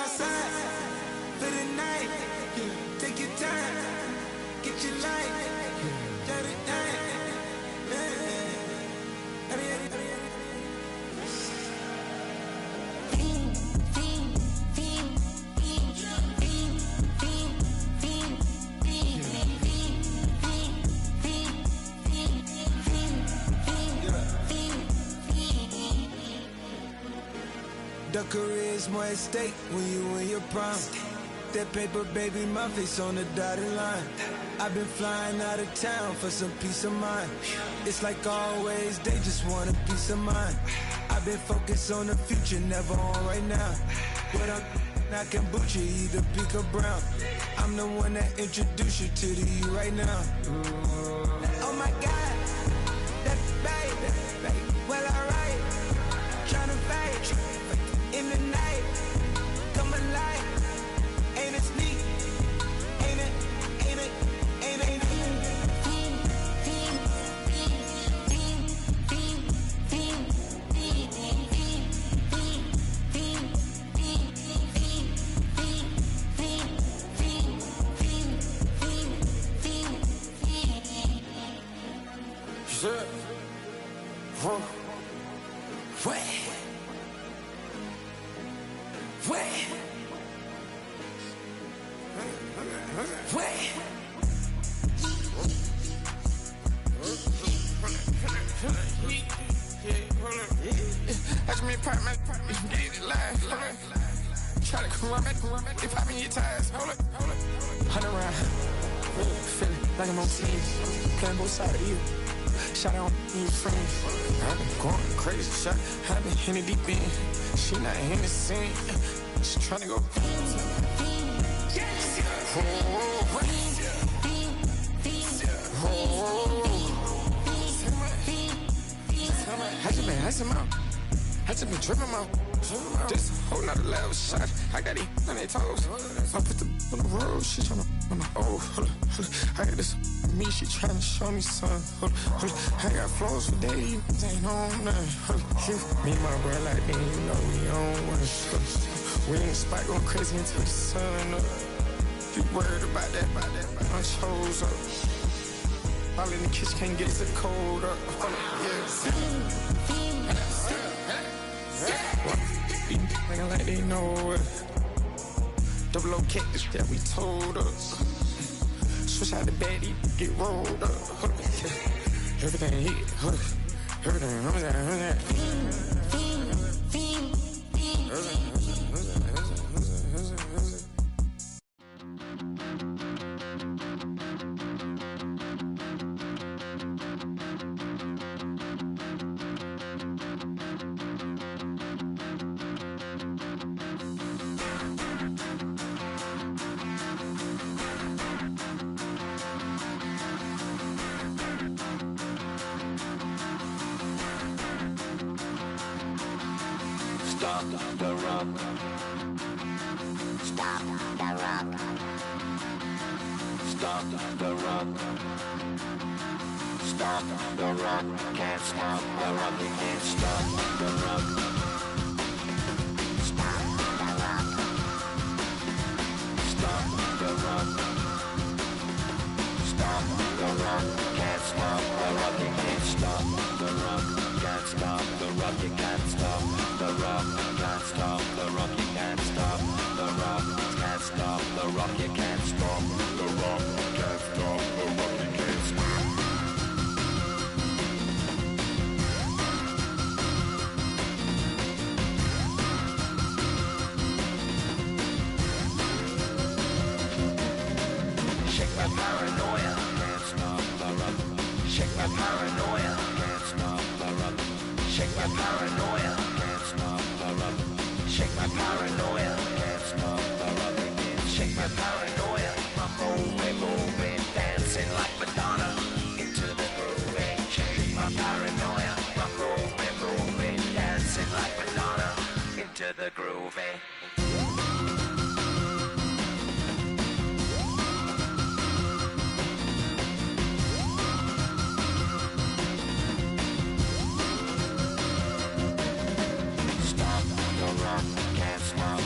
outside for the night. Take your time, get your life, shut it down. The career's more at stake when you in your prime. That paper, baby, my face on the dotted line. I've been flying out of town for some peace of mind. It's like always, they just want a peace of mind. I've been focused on the future, never on right now. But I'm not kombucha, either pink or brown. I'm the one that introduced you to the you right now. Oh my God, that baby, well alright. Tryna fight in the night, come alive. Ain't it sneak? Ain't it? Ain't it? Ain't it? Shit. Whoa. Wait. Wait. Wait. That's me, partner. Get it live. Try to come on back. They popping your tires. Hold up. 100 round. Feeling like I'm on team. Playing both sides of you. Shout out on your friends. I've been going crazy. Shot. I've been in the deep end. She not in the scene. She tryna go. I just been tripping out. This whole nother level shot. I got it on their toes. I put the on the road. She tryna on the hold up. I got this me. She tryna show me something. Hold up. I got flows for days. Ain't on nothing. Me and my bro like then you know we on one. We in the spot going crazy until the sun up. You worried about that? I chose up. All in the kitchen can't get the cold up. Thinking like they know it. Double O cactus that we told us. Switch out the baddie, get rolled up. Everything hit, everything. Stop the rock. Stop the rock. Stop the rock. Stop the rock. Can't stop the rock. You can't stop the rock. Stop the rock. Stop the rock. Stop the rock. Can't stop the rock. You can't stop the rock. Can't stop the rock. You can't stop the rock. Can't stop the rock. You can't stop the rock. Can't stop the rock. You can't stop the rock. Can't stop the rock. You can't stop. Shake my paranoia. Can't stop the rock. Shake my paranoia. Can't stop the rock. Shake my paranoia. Can't stop the rock. Shake my paranoia. Can't stop the rock. Shake my paranoia. I'm moving, dancing like Madonna into the groove. Shake my paranoia. I'm moving, dancing like Madonna into the groove. Stop the rock, can't stop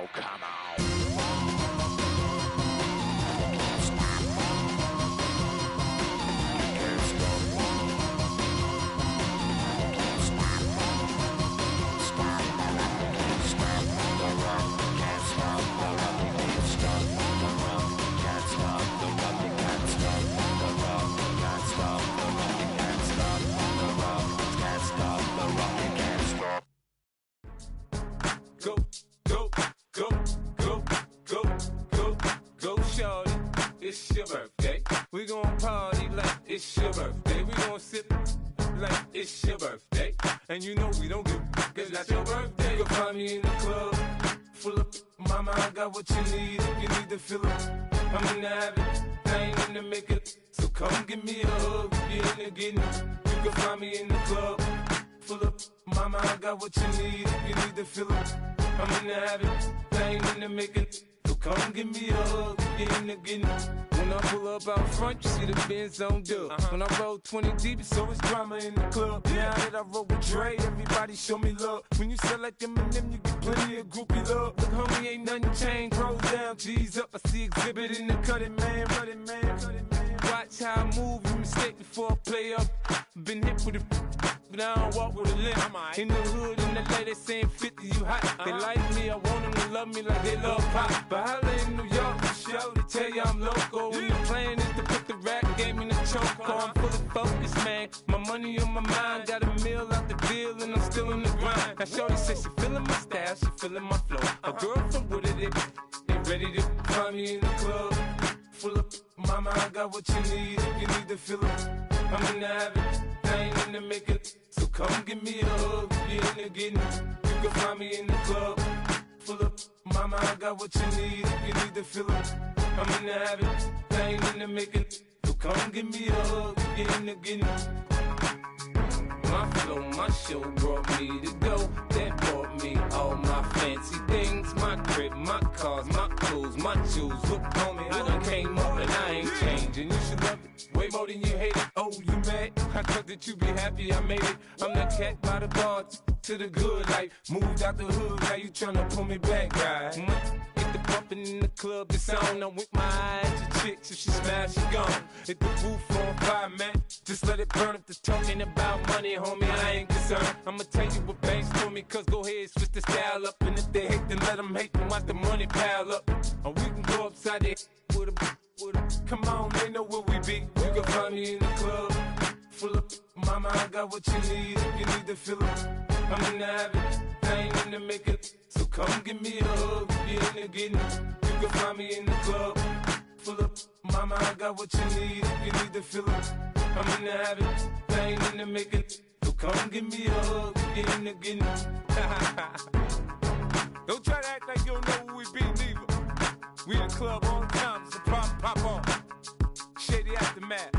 now, come on. Go, go, go, go, go, go, go, shorty. It's your birthday. We gon' party like it's your birthday. We gon' sip like it's your birthday. And you know we don't give cause that's your birthday. You can find me in the club, full of mama, I got what you need. If you need to fill up, I'm in the habit, I ain't in the making. So come give me a hug, if you're in the getting. You can find me in the club, full of mama, I got what you need. If you need to fill up, I'm in the habit, I ain't in the making. So come give me a hug, get in the getting. When I pull up out front, you see the Benz on dub. When I roll 20 deep, it's always drama in the club. Now that I roll with Dre, everybody show me love. When you sell like Eminem, you get plenty of groupie love. Look, homie, ain't nothing changed. Rolls down, G's up. I see exhibit in the cutting, man. Running, man. Watch how I move, you mistake before I play up. Been hit with a but I don't walk with a limp. In the hood, in the LA, they saying 50, you hot. They like me, I want them to love me like they love pop. But holla in New York, for show, they tell you I'm local. When the plan is to put the rap game in the choke. I'm fully focused, man. My money on my mind, got a meal out the deal, and I'm still in the grind. Now shorty says she feeling my style, she feeling my flow. A girl from Wooded, they ready to find me in the club. Full of mama, I got what you need. If you need to fill up, I'm in the habit, I ain't in the making. So come give me a hug, if you're in the getting. You can find me in the club, full of mama, I got what you need. If you need to fill up, I'm in the habit, I ain't in the making. So come give me a hug, if you're in the getting. My flow, my show brought me to go. That brought me all my fancy things. My crib, my cars, my clothes, my jewels. Look, homie, I done came up and I ain't changing. You should love it way more than you hate it. Oh, you mad? I thought that you be happy I made it. I'm that cat by the bar to the good life. Moved out the hood, now you tryna pull me back, right? Hit the bumpin' in the club, it's on. I'm with my eyes to chicks, if she smash, she gone. Hit the roof on fire, man. Just let it burn if the talking about money, homie, I ain't concerned. I'ma tell you what banks told me, cause go ahead, switch the style up. And if they hate, then let them hate, then watch the money pile up. Or we can go upside there with a come on, they know where we be. You can find me in the club, full of mama, I got what you need. If you need to fill up, I'm in the habit, I ain't in the making. So come give me a hug, if you're in the getting. You can find me in the club, full of mama, I got what you need. If you need to fill up, I'm in the habit, I ain't in the making. So come give me a hug, if you're in the getting. Don't try to act like you don't know where we be, neither. We in the club all the time, it's a problem, pop on. Shady Aftermath.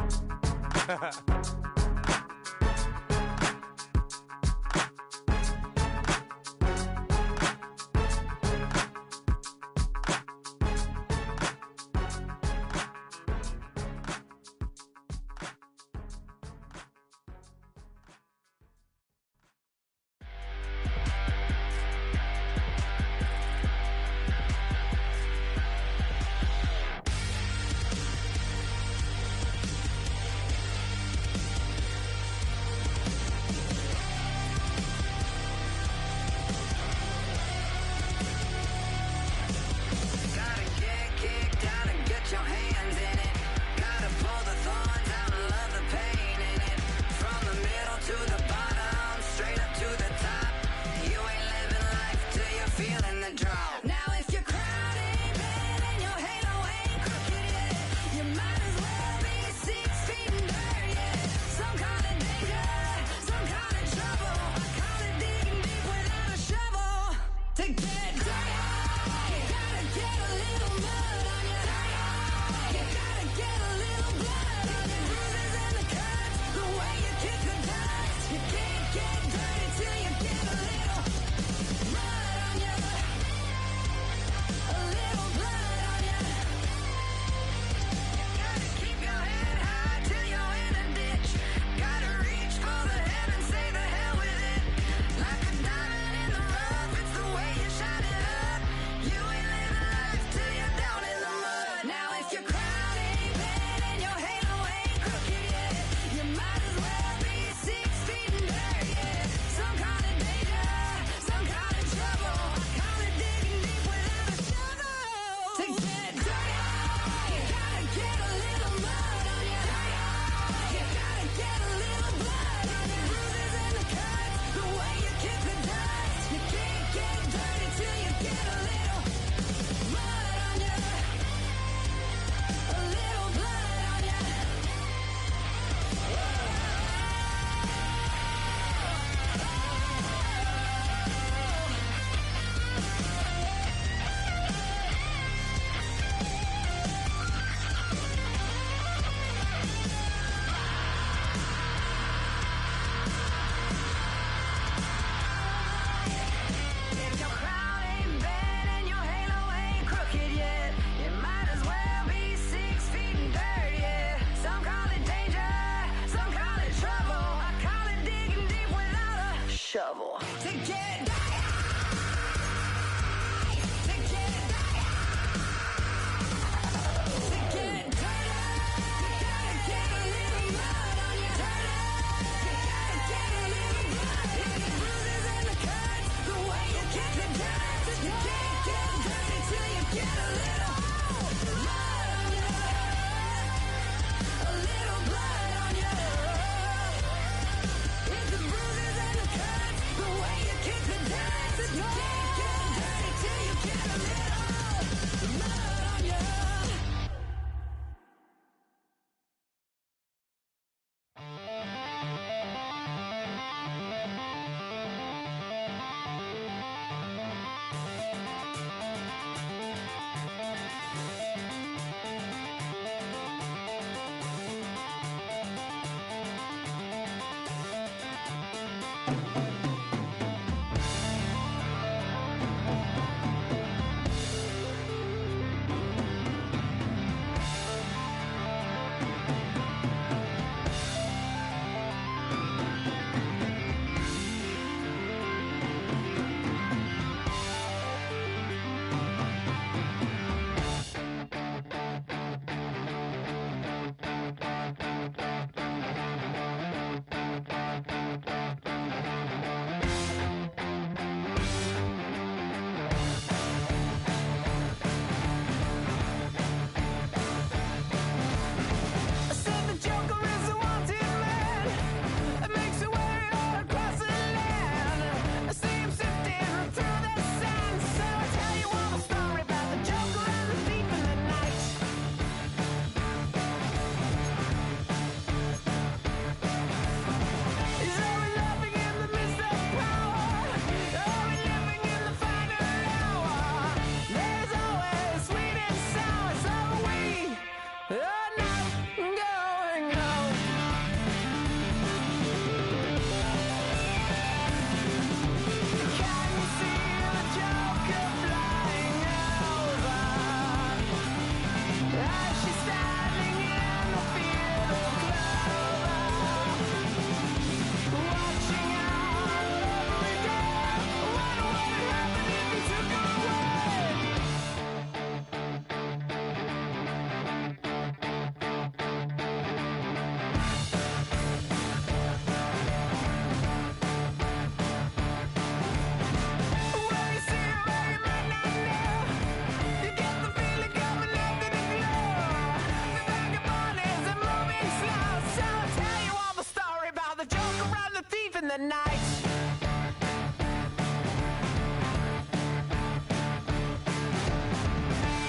the night.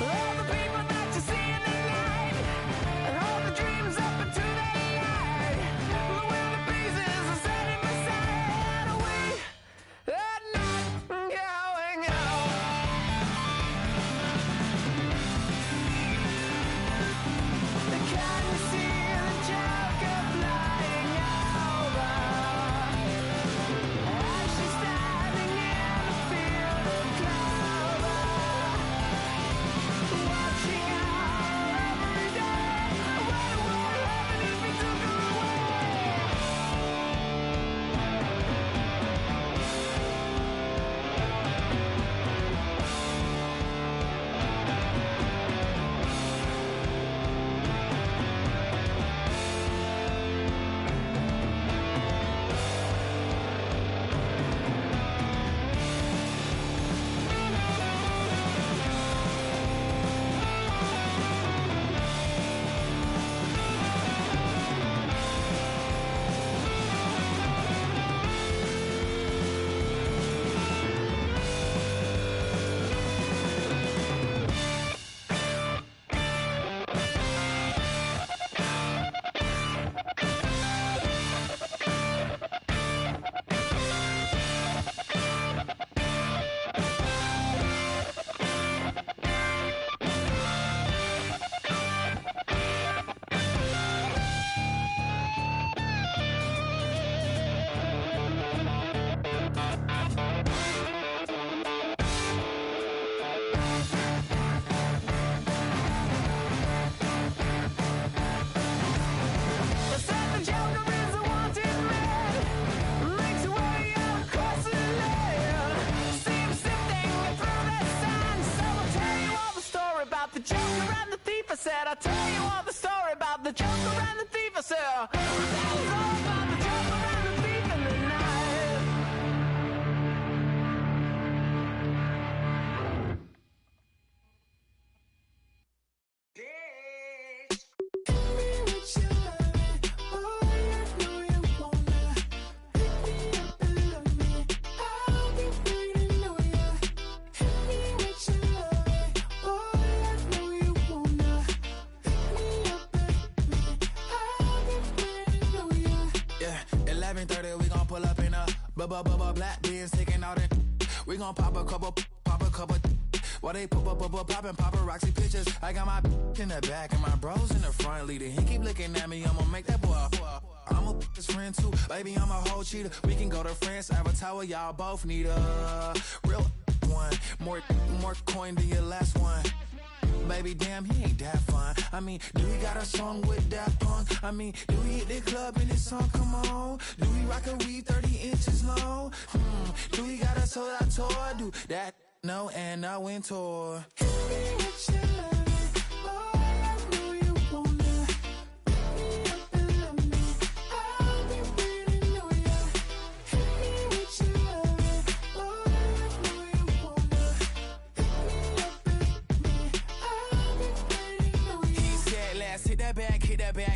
All the people that you see in the night, and all the dreams up into the light. When the breezes are setting beside, we are not going out. Can you see the Joker flying over? As she's standing in a field of clover, watching our every day. What would happen if we took her I'll tell you all the story about the Joker and the thief. I said, I'll tell you all about the Joker and the thief in the night. Pick me up and love me. I'll be waiting on Black beans taking all that. We gon' pop a couple. While they poppin' paparazzi pictures. I got my in the back and my bros in the front leader. He keep looking at me, I'ma make that boy. I'm a his friend too, baby, I'm a whole cheater. We can go to France, Avatar, y'all both need a real one. More coin than your last one. Baby, damn, he ain't that fun. I mean, do we got a song with that punk? I mean, do we hit the club in this song? Come on. Do we rock a weave 30 inches long? Do we got a sold out tour? Do that? No, and I went tour.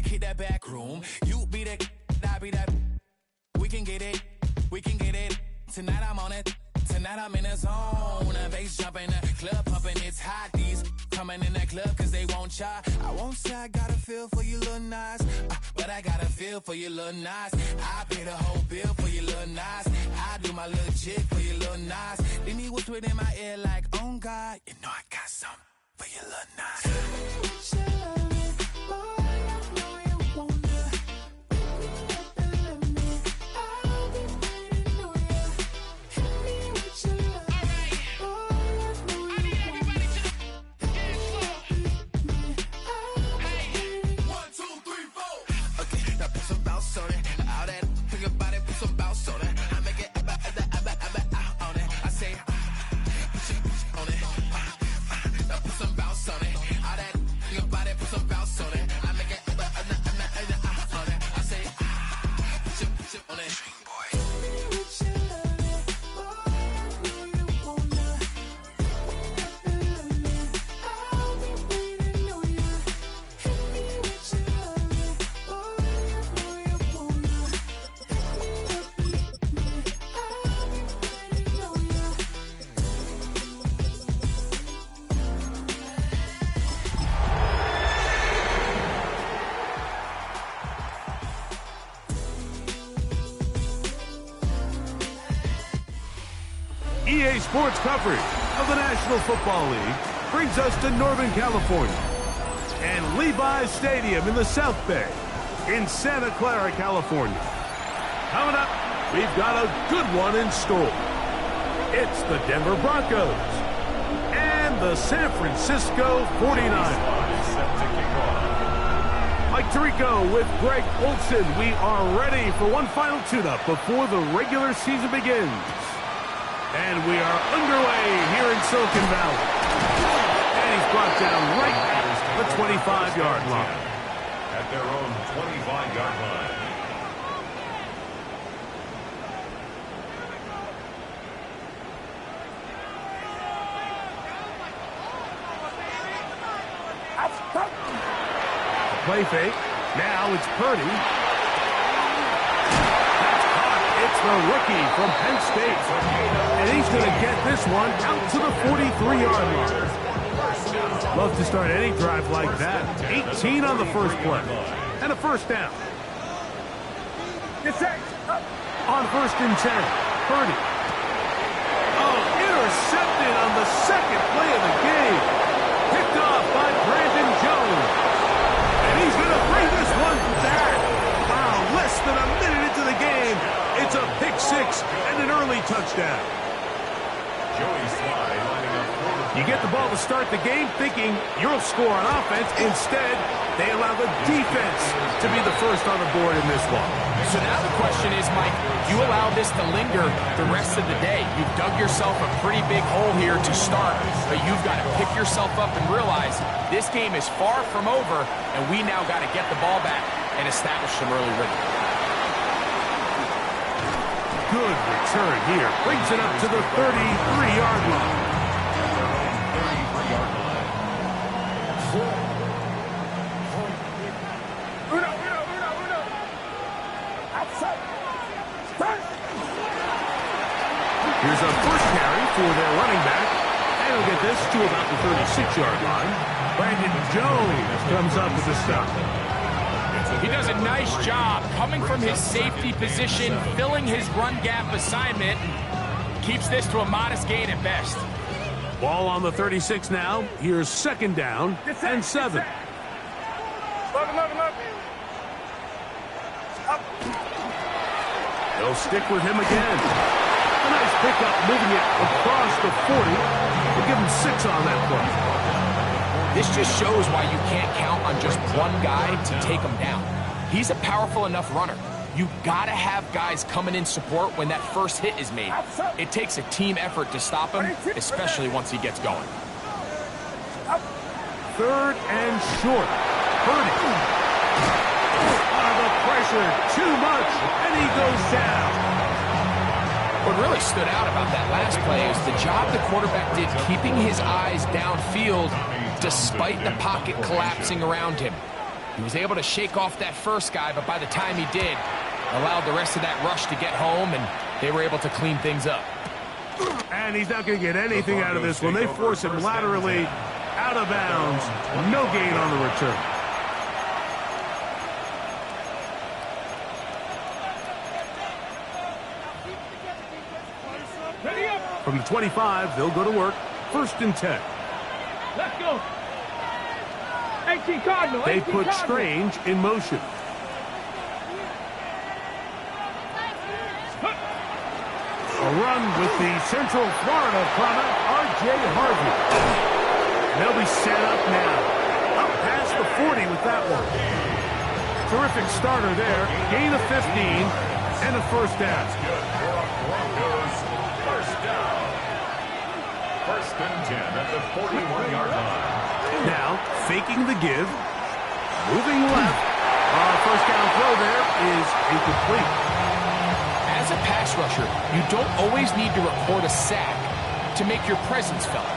Hit that back room. You be the, I be that. We can get it. Tonight I'm on it. Tonight I'm in a zone. A bass jumping, a club pumping. It's hot. These coming in that club cause they won't try. I won't say I got a feel for you little nice, but I got a feel for you little nice. I pay the whole bill for you little nice. I do my little jig for you little nice. Then he whispered in my ear like, oh God, you know I got something for you little nice. EA Sports coverage of the National Football League brings us to Northern California and Levi's Stadium in the South Bay in Santa Clara, California. Coming up, we've got a good one in store. It's the Denver Broncos and the San Francisco 49ers. Mike Tirico with Greg Olson. We are ready for one final tune-up before the regular season begins. And we are underway here in Silicon Valley. And he's brought down right at the 25-yard line. At their own 25-yard line. Play fake. Now it's Purdy. It's the rookie from Penn State. And he's going to get this one out to the 43-yard line. Love to start any drive like that. 18 on the first play. And a first down. On 1st and 10. Purdy. Oh, intercepted on the second play of the game. Picked off by Brandon Jones. And he's going to bring this one back. Wow, less than a minute into the game. It's a pick six and an early touchdown. You get the ball to start the game thinking you'll score on offense. Instead, they allow the defense to be the first on the board in this one. So now the question is, Mike, you allow this to linger the rest of the day. You've dug yourself a pretty big hole here to start, but you've got to pick yourself up and realize this game is far from over, and we now got to get the ball back and establish some early rhythm. Good return here. Brings it up to the 33-yard line. Here's a first carry for their running back. And he'll get this to about the 36-yard line. Brandon Jones comes up with the stop. He does a nice job coming from his safety position, filling his run gap assignment, and keeps this to a modest gain at best. Ball on the 36 now. Here's second down and 7. They'll stick with him again. A nice pickup, moving it across the 40. We'll give him 6 on that play. This just shows why you can't count on just one guy to take him down. He's a powerful enough runner. You gotta have guys coming in support when that first hit is made. It takes a team effort to stop him, especially once he gets going. Third and short. Purdy. The pressure, too much, and he goes down. What really stood out about that last play is the job the quarterback did keeping his eyes downfield despite the pocket collapsing around him. He was able to shake off that first guy, but by the time he did, allowed the rest of that rush to get home, and they were able to clean things up. And he's not going to get anything out of this one. They force him laterally out of bounds. No gain on the return. From the 25, they'll go to work. First and 10. Let's go. 18 Cardinal. They put Strange in motion. A run with the Central Florida product, R.J. Harvey. They'll be set up now. Up past the 40 with that one. Terrific starter there. Gain of 15 and a first down. Broncos first down. First and 10 at the 41-yard line. Now, faking the give. Moving left. First down throw there is incomplete. As a pass rusher, you don't always need to record a sack to make your presence felt.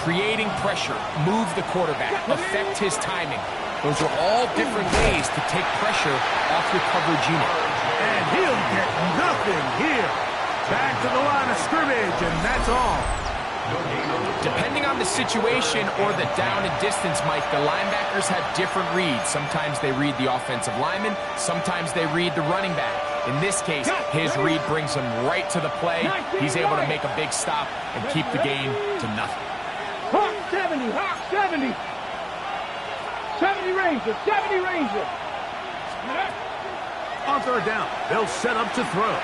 Creating pressure, move the quarterback, affect his timing. Those are all different ways to take pressure off your coverage unit. And he'll get nothing here. Back to the line of scrimmage, and that's all. Depending on the situation or the down and distance, Mike, the linebackers have different reads. Sometimes they read the offensive lineman. Sometimes they read the running back. In this case, his read brings him right to the play. He's able to make a big stop and keep the game to nothing. Hawk 70, Hawk 70. 70 Ranger, 70 Ranger. On third down, they'll set up to throw.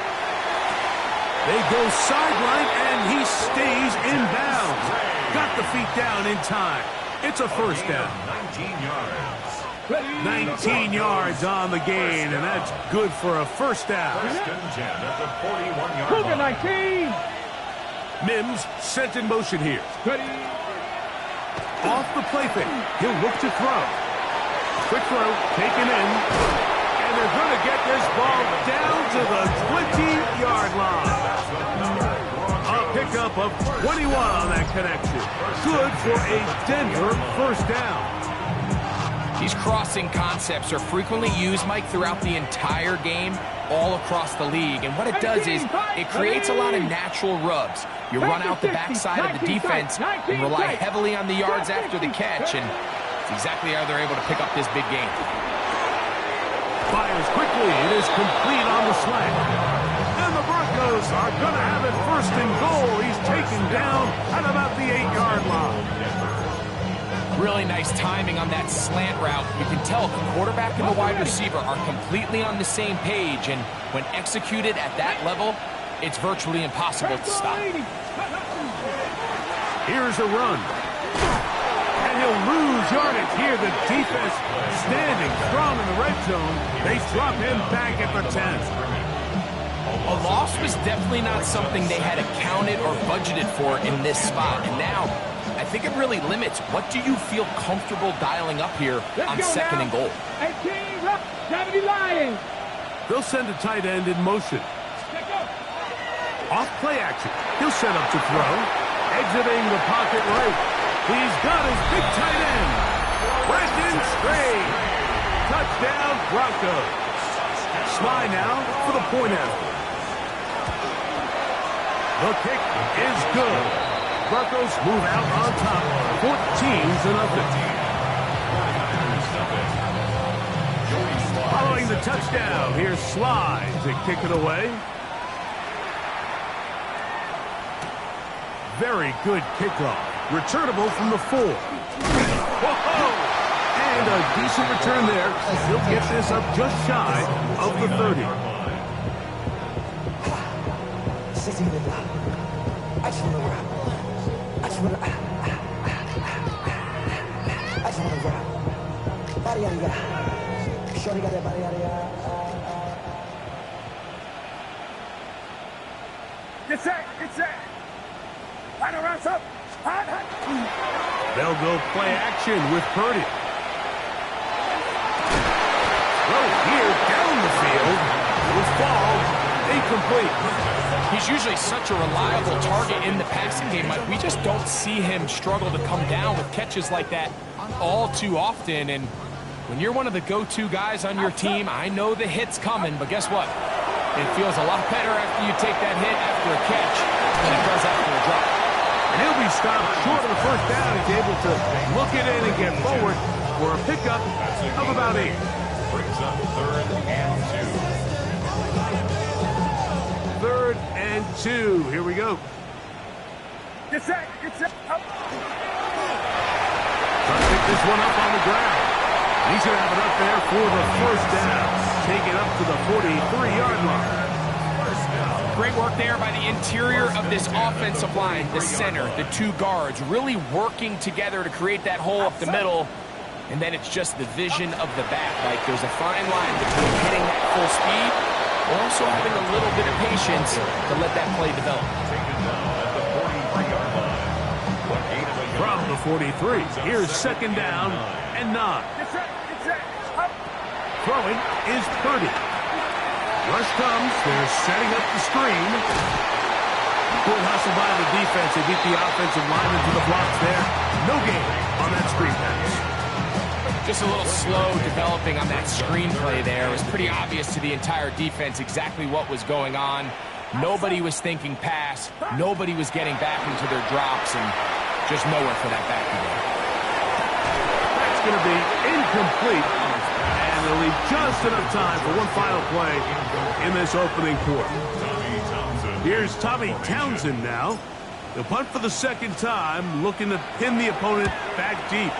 They go sideline, and he stays in bounds. Got the feet down in time. It's a first down. 19 yards on the gain, and that's good for a first down. First and 10 at the 41-yard line. 19. Mims sent in motion here. Off the play fake. He'll look to throw. Quick throw, taken in. And they're going to get this ball down to the 20-yard line. A pickup of 21 on that connection. Good for a Denver first down. These crossing concepts are frequently used, Mike, throughout the entire game, all across the league. And what it does is it creates a lot of natural rubs. You run out the backside of the defense and rely heavily on the yards after the catch, and it's exactly how they're able to pick up this big game. Fires quickly. It is complete on the slant. And the Broncos are going to have it first and goal. He's taken down at about the 8-yard line. Really nice timing on that slant route. You can tell the quarterback and the wide receiver are completely on the same page, and when executed at that level, it's virtually impossible to stop. Here's a run. And he'll lose yardage here. The defense standing strong in the red zone. They drop him back at the 10. A loss was definitely not something they had accounted or budgeted for in this spot, and now I think it really limits what do you feel comfortable dialing up here on second and goal. 18 up, 70 Lions. They'll send a tight end in motion. Off play action. He'll set up to throw. Exiting the pocket right. He's got his big tight end. Brandon Strange. Touchdown, Broncos. Sly now for the point after. The kick is good. Broncos move out on top, 14-0. touchdown. Here's Slide to kick it away. Very good kickoff. Returnable from the 4. Whoa! And a decent return there. He'll get this up just shy of the 30. Get set! Get set! Line around up! They'll go play action with Purdy. Throw here down the field. Will fall incomplete. He's usually such a reliable target in the passing game, Mike. We just don't see him struggle to come down with catches like that all too often. And when you're one of the go-to guys on your team, I know the hit's coming, but guess what? It feels a lot better after you take that hit after a catch than it does after a drop. And he'll be stopped short of the first down. He's able to look it in and get forward for a pickup of about 8. Brings up 3rd and 2. 3rd and 2. Here we go. Get set! Get set! Up! Trying to pick this one up on the ground. He's going to have it up there for the first down. Take it up to the 43-yard line. Great work there by the interior of this offensive line, the center, the 2 guards, really working together to create that hole up the middle. And then it's just the vision of the back. Like there's a fine line between hitting that full speed or also having a little bit of patience to let that play develop. From the 43, here's 2nd down and 9. Get set! Get set! Up! Throwing is Purdy. Rush comes. They're setting up the screen. Good hustle by the defense. They beat the offensive lineman to the blocks there. No gain on that screen pass. Just a little slow developing on that screenplay there. It was pretty obvious to the entire defense exactly what was going on. Nobody was thinking pass. Nobody was getting back into their drops, and just nowhere for that back to go. That's going to be incomplete. And they'll leave just enough time for one final play in this opening quarter. Here's Tommy Townsend now. He'll punt for the 2nd time, looking to pin the opponent back deep.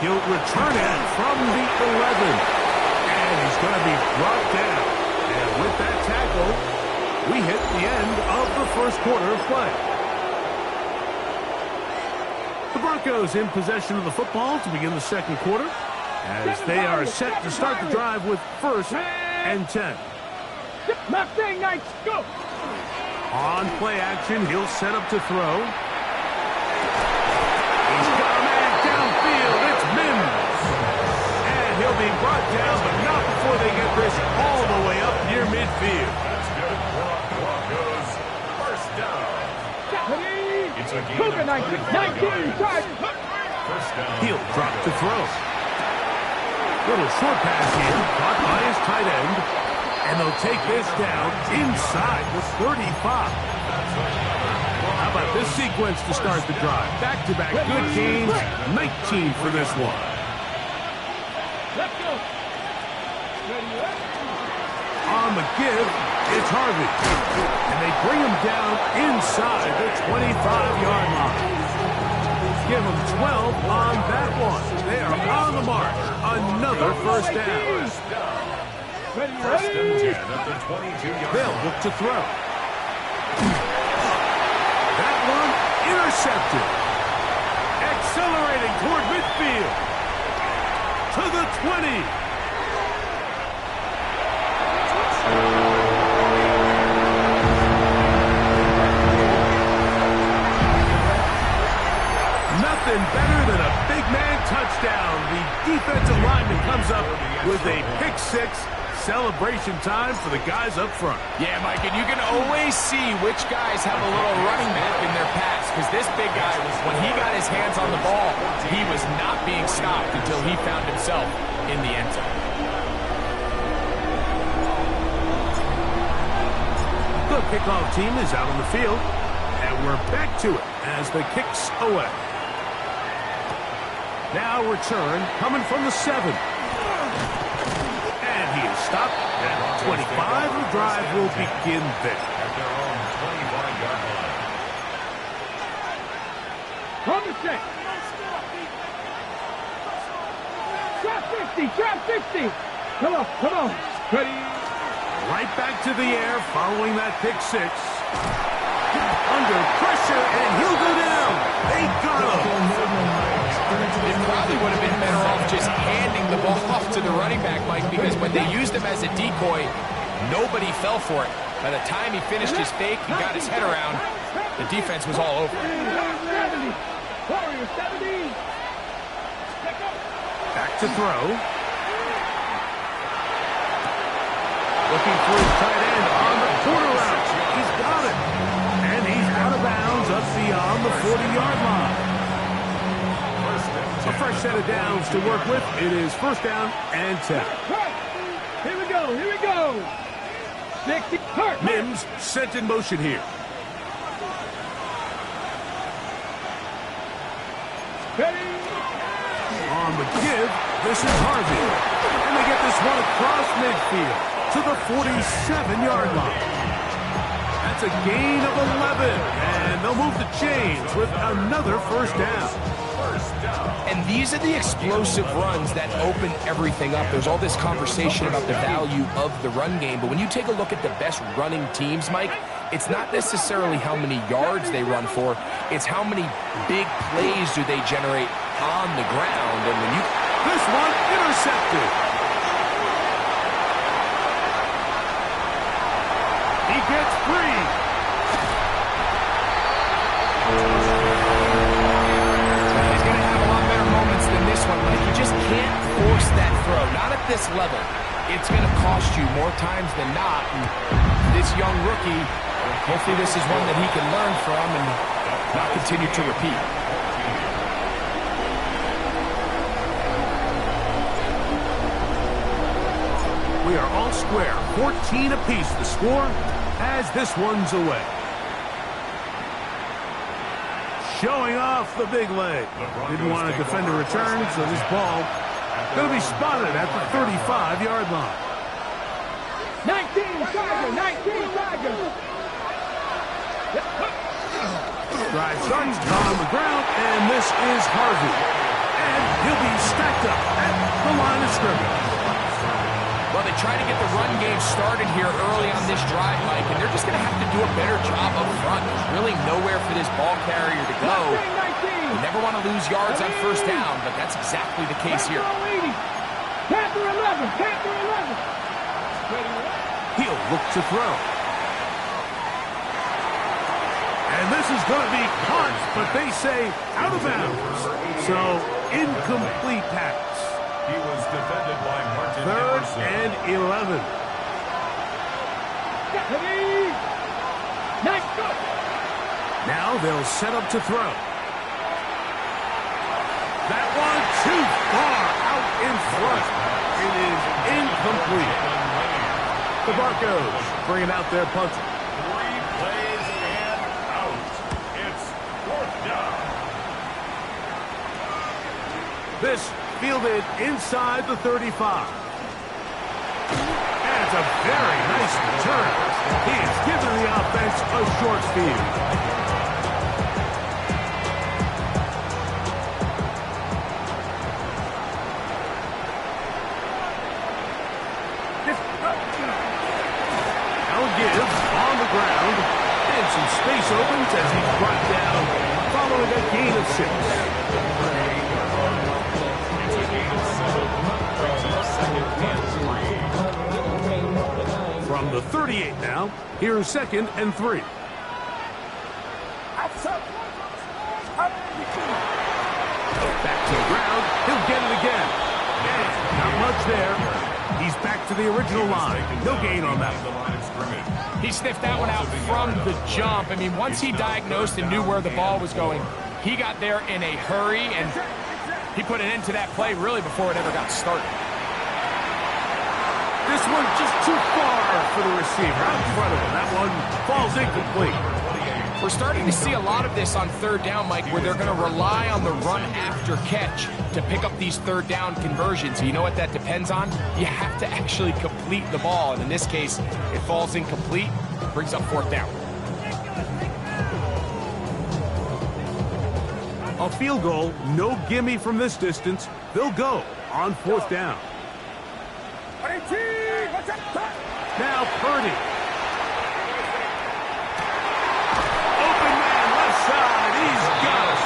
He'll return it from the 11. And he's going to be brought down. And with that tackle, we hit the end of the first quarter of play. The Broncos in possession of the football to begin the 2nd quarter as they are set to start the drive with 1st and 10. Left thing, nice, go! On play action, he'll set up to throw. He's got a man downfield. It's Mims. And he'll be brought down, but not before they get this all the way up near midfield. That's good. Broncos. First down. It's a gain of 19, charge! First down. He'll drop to throw. Little short pass here, caught by his tight end. And they'll take this down inside the 35. How about this sequence to start the drive? Back-to-back good gains, 19 for this one. Let's go! On the give, it's Harvey. And they bring him down inside the 25-yard line. Give him 12 on that one. They are on the mark. Another first down. First and 10 at the 22-yard They'll line. look to throw. That one intercepted. Accelerating toward midfield. To the 20. Nothing better than a big man touchdown. The defensive lineman comes up with a pick 6. Celebration time for the guys up front. Yeah, Mike, and you can always see which guys have a little running back in their pass, because this big guy, when he got his hands on the ball, he was not being stopped until he found himself in the end zone. The kickoff team is out on the field, and we're back to it as the kick's away. Now return coming from the 7. And he is stopped at 25. The drive will begin there. At their own 25-yard line. Hold the set. Drop 50, drop 50. Come on, come on. Ready? Right back to the air following that pick 6. Under pressure, and he'll go down. They got him. It probably would have been better off just handing the ball off to the running back, Mike, because when they used him as a decoy, nobody fell for it. By the time he finished his fake and got his head around, the defense was all over. 70. Warrior 70. Back to throw. Looking for his tight end on the quarter route. He's got it. And he's out of bounds up beyond the 40-yard line. A fresh set of downs to work with. It is first down and 10. Here we go, here we go. 60. Mims sent in motion here. Ready? On the give, this is Harvey. And they get this one across midfield to the 47-yard line. That's a gain of 11. And they'll move the chains with another first down. And these are the explosive runs that open everything up. There's all this conversation about the value of the run game, but when you take a look at the best running teams, Mike, it's not necessarily how many yards they run for, it's how many big plays do they generate on the ground. And when you... This one intercepted. He gets free. You just can't force that throw, not at this level. It's going to cost you more times than not. And this young rookie, hopefully this is one that he can learn from and not continue to repeat. We are all square, 14 apiece the score as this one's away. Showing off the big leg. Didn't want to defend a return, so this ball going to be spotted at the 35-yard line. 19 Tiger, 19 Tiger. Drive starts on the ground, and this is Harvey. And he'll be stacked up at the line of scrimmage. Well, they try to get the run game started here early on this drive, Mike, and they're just going to have to do a better job up front. There's really nowhere for this ball carrier to go. You never want to lose yards on first down, but that's exactly the case here. Panther 11, Panther 11. He'll look to throw. And this is going to be caught, but they say out of bounds. So, incomplete pass. He was defended by Martin. 3rd and 11. Now they'll set up to throw. That one too far out in front. It is incomplete. The Broncos bringing out their punter. 3 plays and out. It's 4th down. This fielded inside the 35. And it's a very nice return. He has given the offense a short field. Now gives on the ground. And some space opens as he's brought down following a gain of 6. From the 38 now, here's 2nd and 3. Back to the ground, he'll get it again. And not much there. He's back to the original line. No gain on that. He sniffed that one out from the jump. I mean, once he diagnosed and knew where the ball was going, he got there in a hurry, and he put an end to that play really before it ever got started. This one just too far for the receiver out in front of him. That one falls incomplete. We're starting to see a lot of this on third down, Mike, where they're going to rely on the run after catch to pick up these third down conversions. You know what that depends on? You have to actually complete the ball, and in this case, it falls incomplete, brings up fourth down. A field goal, no gimme from this distance. They'll go on fourth down. Now Purdy. Open man left side. He's got it.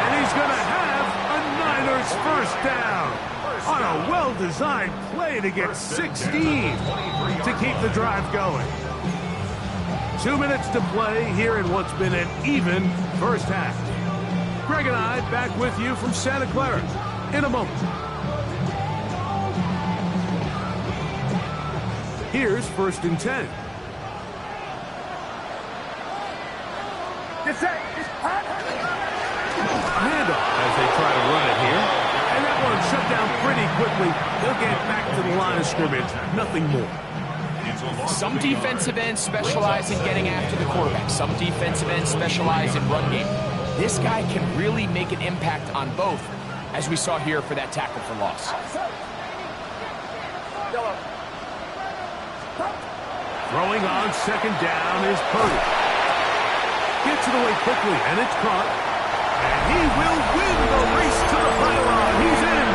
And he's going to have a Niners first down on a well-designed play to get 16 to keep the drive going. 2 minutes to play here in what's been an even first half. Greg and I back with you from Santa Clara in a moment. Here's 1st and 10. Handoff as they try to run it here. And that one shut down pretty quickly. They'll get back to the line of scrimmage. Nothing more. Some defensive ends specialize in getting after the quarterback. Some defensive ends specialize in run game. This guy can really make an impact on both, as we saw here for that tackle for loss. Throwing on 2nd down is Purdy. Gets it away quickly, and it's caught. And he will win the race to the pylon. He's in.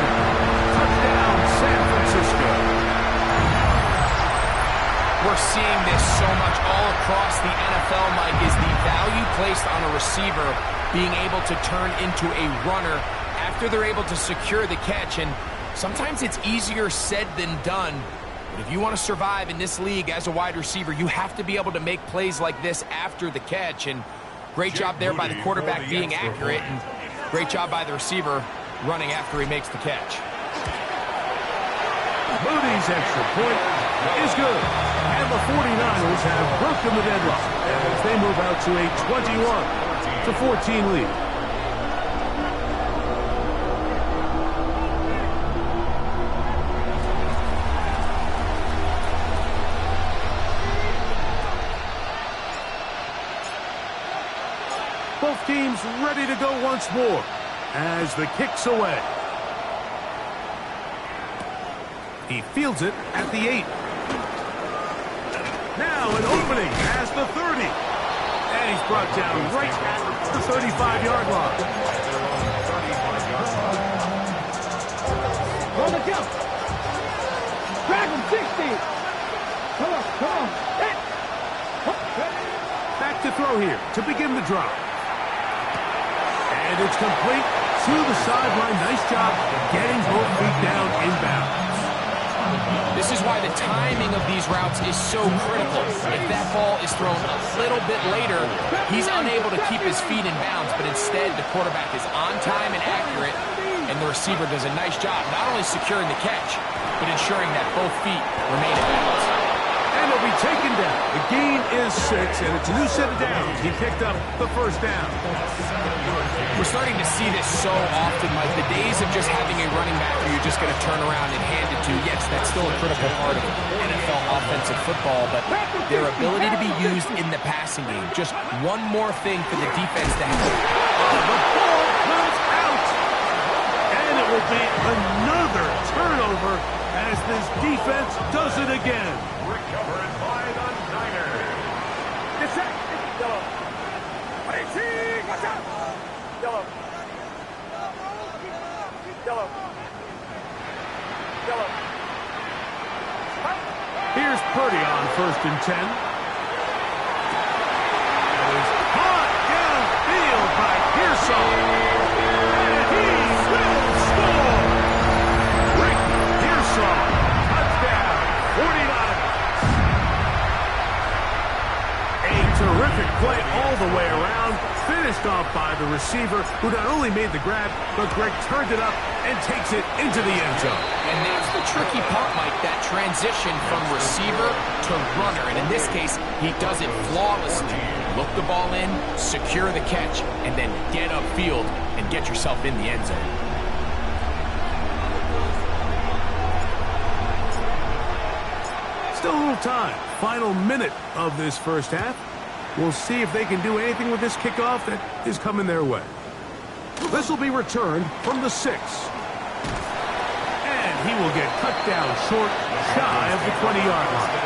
Touchdown, San Francisco. We're seeing this so much all across the NFL, Mike, is the value placed on a receiver being able to turn into a runner after they're able to secure the catch. And sometimes it's easier said than done. But if you want to survive in this league as a wide receiver, you have to be able to make plays like this after the catch. And great job there by the quarterback being accurate, and great job by the receiver running after he makes the catch. Moody's extra point is good. And the 49ers have broken the deadlock as they move out to a 21-14 lead. Both teams ready to go once more as the kick's away. He fields it at the 8. Now an opening past the 30. And he's brought down right at the 35-yard line. On the jump. Drag him, 60. Come on, come on. Back to throw here to begin the drive. And it's complete to the sideline. Nice job getting both feet down inbound. This is why the timing of these routes is so critical. If that ball is thrown a little bit later, he's unable to keep his feet in bounds, but instead the quarterback is on time and accurate, and the receiver does a nice job not only securing the catch, but ensuring that both feet remain in bounds. And he'll be taken down. The gain is 6, and it's a new set of downs. He picked up the first down. We're starting to see this so often, Mike. The days of just having a running back who you're just going to turn around and hand it to, yes, that's still a critical part of NFL offensive football, but their ability to be used in the passing game. Just one more thing for the defense to have. The ball comes out. And it will be another turnover as this defense does it again. Recovered by the Niners. It's set. Yellow. Watch out. Yellow. Yellow. Yellow. Here's Purdy on 1st and 10. It is caught downfield by Pearson. And he will score. Rick Pearson. Touchdown. 49ers. A terrific play all the way around. Finished off by the receiver, who not only made the grab, but Greg turned it up and takes it into the end zone. And that's the tricky part, Mike, that transition from receiver to runner. And in this case, he does it flawlessly. Look the ball in, secure the catch, and then get upfield and get yourself in the end zone. Still a little time. Final minute of this first half. We'll see if they can do anything with this kickoff that is coming their way. This will be returned from the 6. And he will get cut down short, shy of the 20-yard line.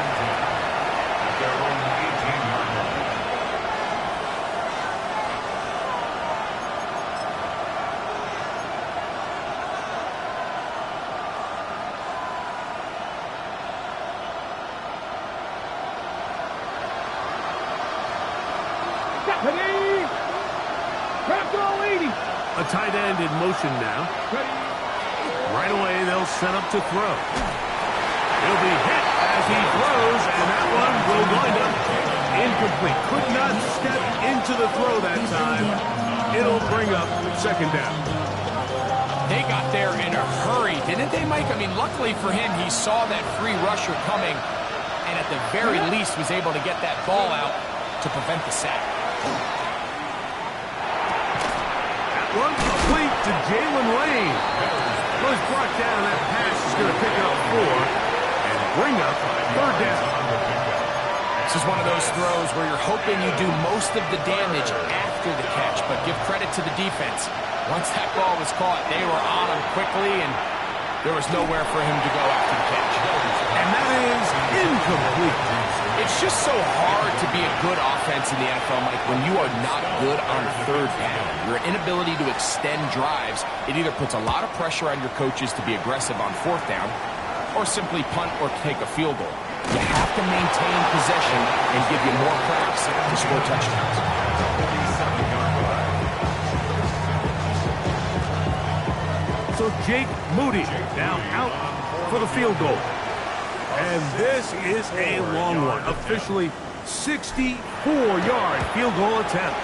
A tight end in motion now. Right away, they'll set up to throw. He'll be hit as he throws, and that one will wind up incomplete. Could not step into the throw that time. It'll bring up second down. They got there in a hurry, didn't they, Mike? I mean, luckily for him, he saw that free rusher coming, and at the very least was able to get that ball out to prevent the sack. One complete to Jalen Lane. Was brought down. That pass is going to pick up 4 and bring up third down. This is one of those throws where you're hoping you do most of the damage after the catch, but give credit to the defense. Once that ball was caught, they were on him quickly, and there was nowhere for him to go after the catch. And that is incomplete. It's just so hard to be a good offense in the NFL, Mike, when you are not good on third down. Your inability to extend drives, it either puts a lot of pressure on your coaches to be aggressive on fourth down or simply punt or take a field goal. You have to maintain possession and give you more cracks to score touchdowns. So Jake Moody now out for the field goal. And this is a long one. Officially 64-yard field goal attempt.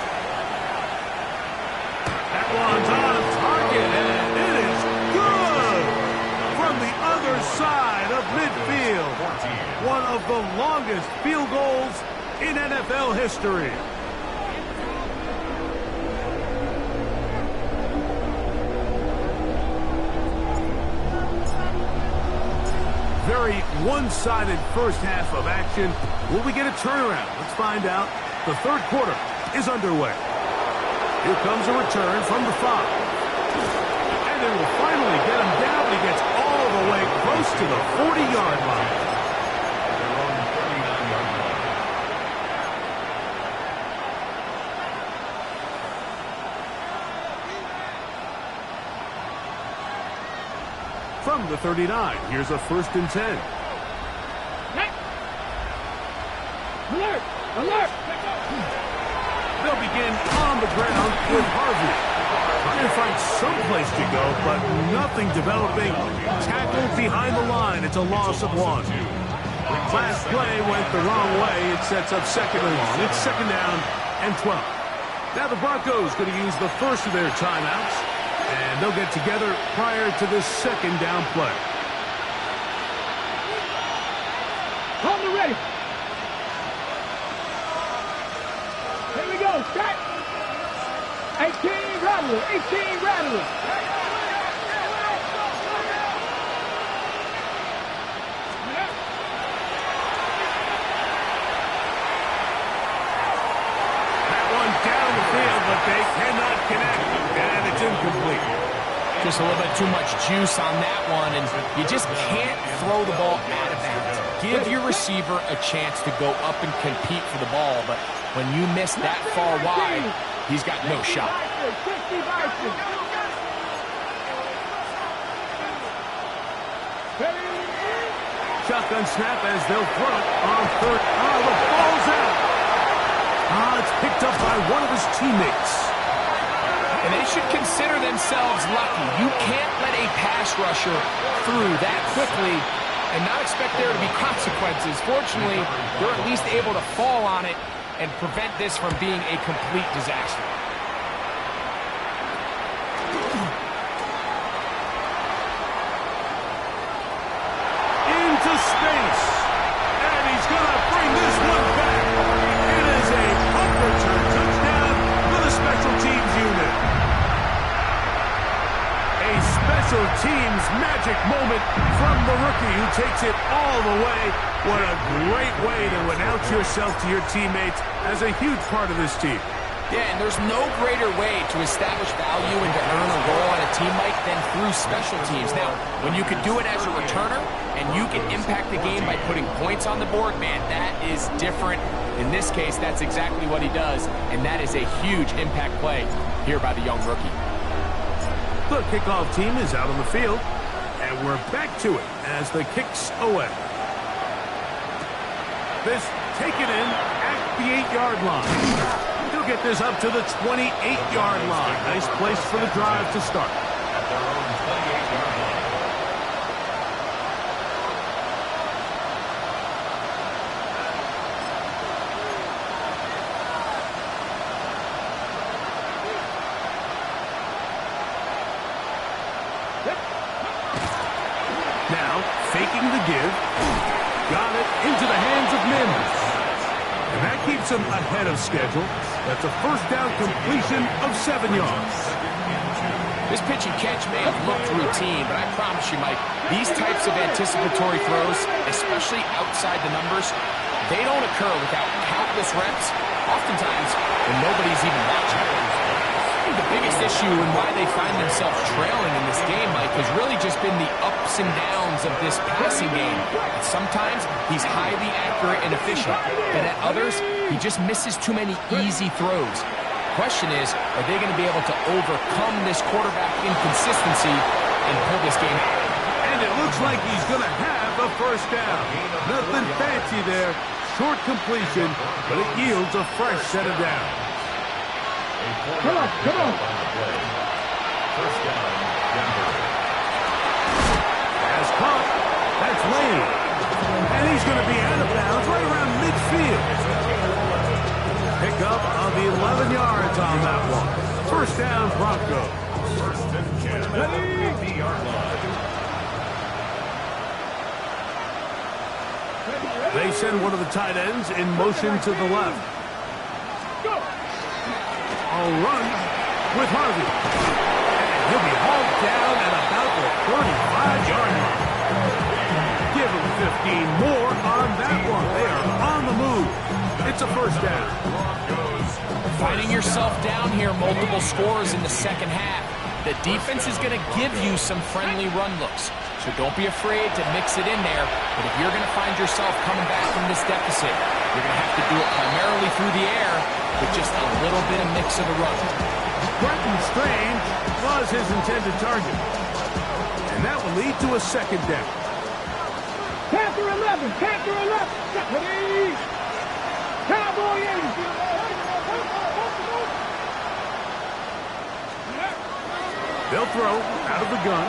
That one's on target, and it is good from the other side of midfield. One of the longest field goals in NFL history. Very one-sided first half of action. Will we get a turnaround? Let's find out. The third quarter is underway. Here comes a return from the 5. And they will finally get him down. He gets all the way close to the 40-yard line. From the 39, here's a 1st and 10. Alert! Alert! They'll begin on the ground with Harvey. Trying to find some place to go, but nothing developing. Tackled behind the line. It's a loss of 1. Last play went the wrong way. It sets up second and long. It's second down and 12. Now the Broncos going to use the first of their timeouts. And they'll get together prior to this second down play. Hold it ready. Here we go. Set. 18 Rattler. 18 Rattler. That one down the field, but they cannot connect. And it's incomplete. Just a little bit too much juice on that one, and you just can't throw the ball out of bounds. Give your receiver a chance to go up and compete for the ball, but when you miss that far wide, he's got no shot. Shotgun snap as they'll throw it on third. Oh, the ball's out. It's picked up by one of his teammates. And they should consider themselves lucky. You can't let a pass rusher through that quickly and not expect there to be consequences. Fortunately, they're at least able to fall on it and prevent this from being a complete disaster. Into space. And he's going to bring this one back. It is a punt return touchdown for the special teams unit. A special teams magic moment from the rookie who takes it all the way. What a great way to announce yourself to your teammates as a huge part of this team. Yeah, and there's no greater way to establish value and to earn a role on a team, Mike, than through special teams. Now, when you can do it as a returner and you can impact the game by putting points on the board, man, that is different. In this case, that's exactly what he does, and that is a huge impact play here by the young rookie. The kickoff team is out on the field, and we're back to it as the kick's away. This taken in at the 8-yard line. He'll get this up to the 28-yard line. Nice place for the drive to start. At their own 28-yard line. Now, faking the give. Got it into the hands of Mims. And that keeps him ahead of schedule. That's a first down completion of 7 yards. This pitch and catch may have looked routine, but I promise you, Mike, these types of anticipatory throws, especially outside the numbers, they don't occur without countless reps, oftentimes when nobody's even watching. I think the biggest issue and why they find themselves trailing in this game, Mike, has really just been the ups and downs of this passing game. And sometimes he's highly accurate and efficient, but at others, he just misses too many easy throws. Question is, are they going to be able to overcome this quarterback inconsistency and pull this game out? And it looks like he's going to have a first down. Nothing fancy there. Short completion, but it yields a fresh set of downs. Come on, come on. First down, Denver. As caught, that's Lane. And he's going to be out of bounds right around midfield. Pick up on the 11 yards on that one. First down, Broncos. First and 10 at the 50-yard line. They send one of the tight ends in motion to the left. I'll run with Harvey. And he'll be hauled down at about the 35-yard line. Give him 15 more on that one. They are on the move. It's a first down. Finding yourself down here, multiple scores in the second half. The defense is going to give you some friendly run looks. So don't be afraid to mix it in there. But if you're going to find yourself coming back from this deficit, you're going to have to do it primarily through the air with just a little bit of mix of the run. Brenton Strange was his intended target. And that will lead to a second down. Panther 11, Panther 11. Ready? Cowboy 80. They'll throw out of the gun.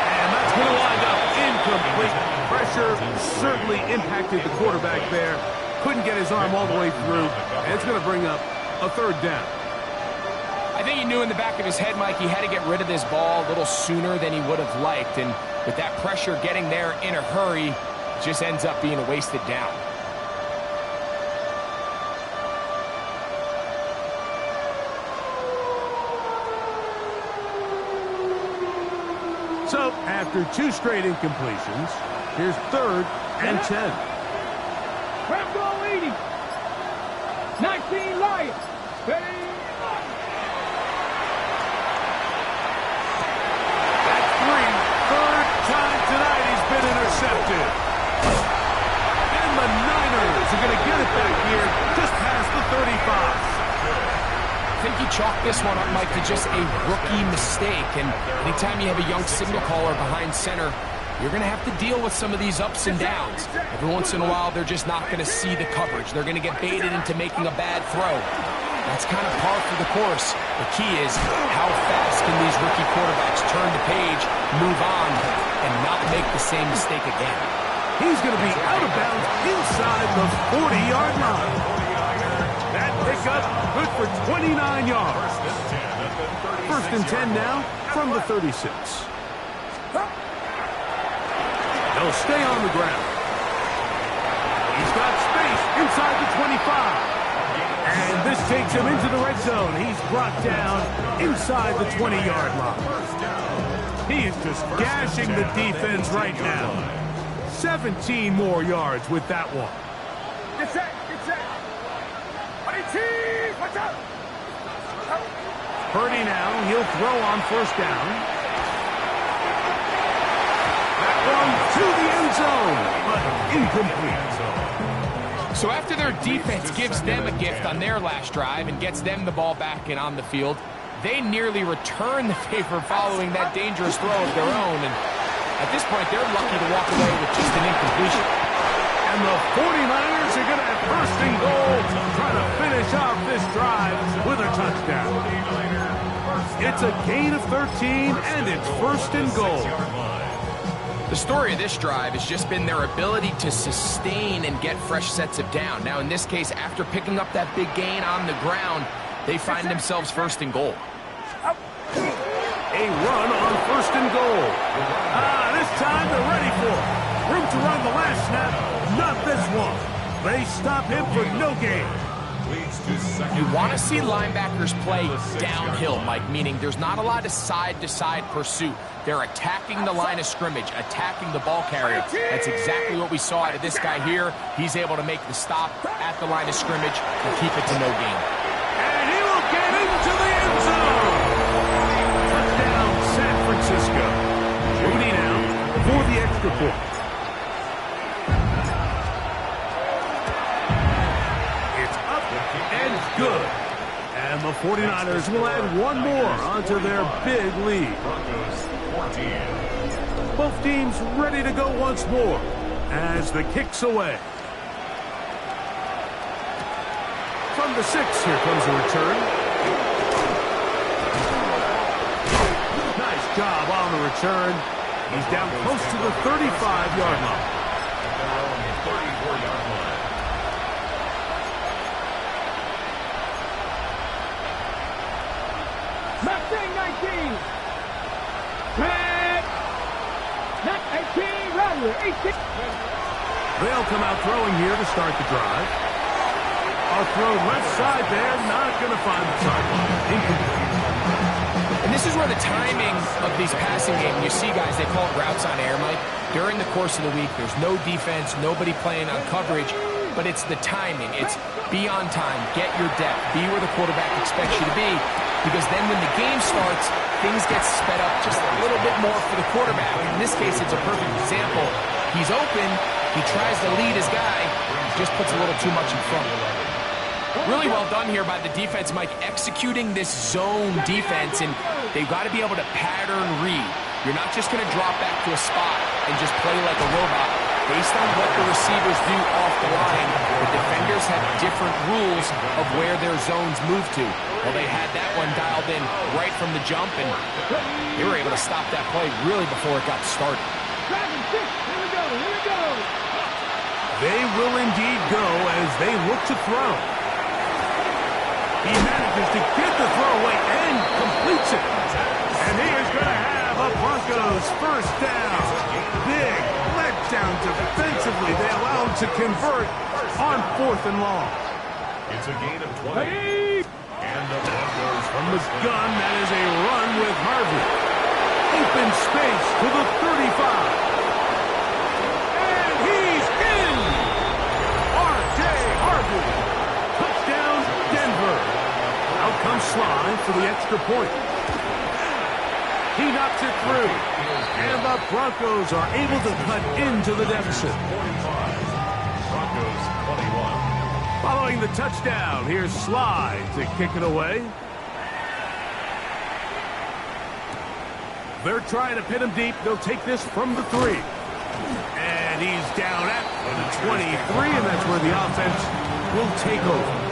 And that's going to wind up incomplete. Pressure certainly impacted the quarterback there. Couldn't get his arm all the way through. And it's going to bring up a third down. I think he knew in the back of his head, Mike, he had to get rid of this ball a little sooner than he would have liked. And with that pressure getting there in a hurry, it just ends up being a wasted down. So, after two straight incompletions, here's 3rd and 10. Rambo 80. 19 Lions. Ready? That's 3. Third time tonight he's been intercepted. And the Niners are going to get it back here just past the 35. I think you chalk this one up, Mike, to just a rookie mistake. And anytime you have a young signal caller behind center, you're going to have to deal with some of these ups and downs. Every once in a while, they're just not going to see the coverage. They're going to get baited into making a bad throw. That's kind of par for the course. The key is how fast can these rookie quarterbacks turn the page, move on, and not make the same mistake again. He's going to be out of bounds inside the 40-yard line. That pickup good for 29 yards. First and 10 now from the 36. He'll stay on the ground. He's got space inside the 25. And this takes him into the red zone. He's brought down inside the 20-yard line. He is just gashing the defense right now. 17 more yards with that one. Get set. Watch out. Purdy now, he'll throw on first down. That one to the end zone, but incomplete. So after their defense gives them a gift on their last drive and gets them the ball back and on the field, they nearly return the favor following that dangerous throw of their own. And at this point, they're lucky to walk away with just an incompletion. And the 49ers are going to have first and goal, trying to finish off this drive with a touchdown. It's a gain of 13, and it's first and goal. The story of this drive has just been their ability to sustain and get fresh sets of down. Now, in this case, after picking up that big gain on the ground, they find themselves first and goal. A run on first and goal. This time they're ready for it. Room to run the last snap, not this one. They stop him for no gain. You want to see linebackers play downhill, Mike, meaning there's not a lot of side-to-side pursuit. They're attacking the line of scrimmage, attacking the ball carrier. That's exactly what we saw out of this guy here. He's able to make the stop at the line of scrimmage and keep it to no gain. And he will get into the end zone. Touchdown, San Francisco. Mooney now for the extra point. And good. And the 49ers will add one more onto their big lead. Both teams ready to go once more as the kick's away. From the 6, here comes a return. Nice job on the return. He's down close to the 35-yard line. Mustang 19. Red. Not 18. Rather 18. They'll come out throwing here to start the drive. A throw left side there, not going to find the sideline. Incomplete. And this is where the timing of these passing games, you see guys, they call it routes on air, Mike. During the course of the week, there's no defense, nobody playing on coverage, but it's the timing. It's be on time, get your depth, be where the quarterback expects you to be, because then when the game starts, things get sped up just a little bit more for the quarterback. In this case, it's a perfect example. He's open, he tries to lead his guy, just puts a little too much in front. Really well done here by the defense, Mike, executing this zone defense, and they've got to be able to pattern read. You're not just going to drop back to a spot and just play like a robot. Based on what the receivers do off the line, the defenders have different rules of where their zones move to. Well, they had that one dialed in right from the jump, and they were able to stop that play really before it got started. Here we go. They will indeed go as they look to throw. He manages to get the throw away and completes it. And he is going to have a Broncos first down. Big letdown defensively. They allow him to convert on 4th and long. It's a gain of 20. And the Broncos from the gun, that is a run with Harvey. Open space to the 35. And he's in! R.J. Harvey. Touchdown, Denver. Out comes Sly for the extra point. He knocks it through. And the Broncos are able to cut into the deficit. Broncos 21. Following the touchdown, here's Sly to kick it away. They're trying to pin him deep. They'll take this from the 3. And he's down at the 23, and that's where the offense will take over.